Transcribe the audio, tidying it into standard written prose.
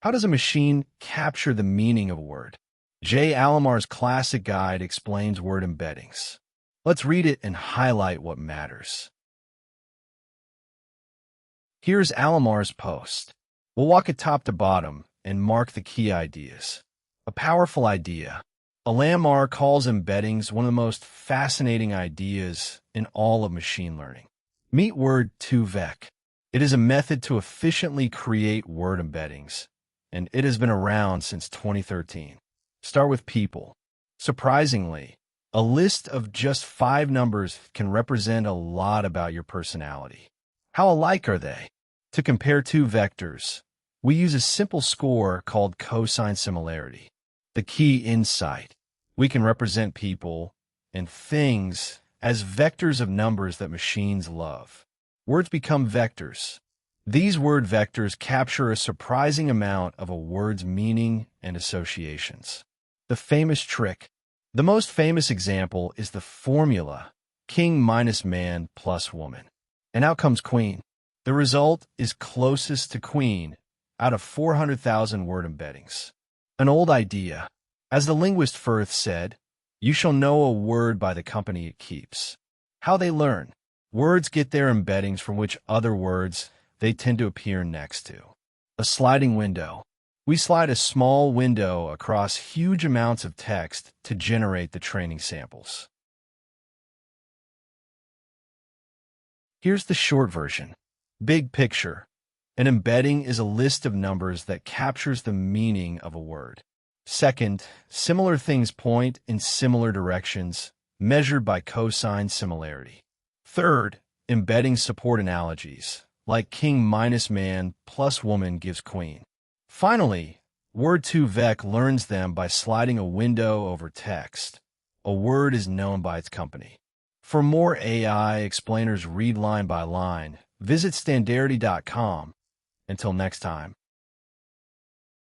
How does a machine capture the meaning of a word? J. Alammar's classic guide explains word embeddings. Let's read it and highlight what matters. Here's Alammar's post. We'll walk it top to bottom and mark the key ideas. A powerful idea. Alammar calls embeddings one of the most fascinating ideas in all of machine learning. Meet Word2vec. It is a method to efficiently create word embeddings, and it has been around since 2013. Start with people. Surprisingly, a list of just 5 numbers can represent a lot about your personality. How alike are they? To compare two vectors, we use a simple score called cosine similarity. The key insight: we can represent people and things as vectors of numbers that machines love. Words become vectors. These word vectors capture a surprising amount of a word's meaning and associations. The famous trick. The most famous example is the formula king minus man plus woman. And out comes queen. The result is closest to queen out of 400,000 word embeddings. An old idea. As the linguist Firth said, you shall know a word by the company it keeps. How they learn. Words get their embeddings from which other words they tend to appear next to. A sliding window. We slide a small window across huge amounts of text to generate the training samples. Here's the short version. Big picture. An embedding is a list of numbers that captures the meaning of a word. Second, similar things point in similar directions, measured by cosine similarity. Third, embeddings support analogies, like king minus man plus woman gives queen. Finally, Word2vec learns them by sliding a window over text. A word is known by its company. For more AI explainers read line by line, visit standarity.com. Until next time.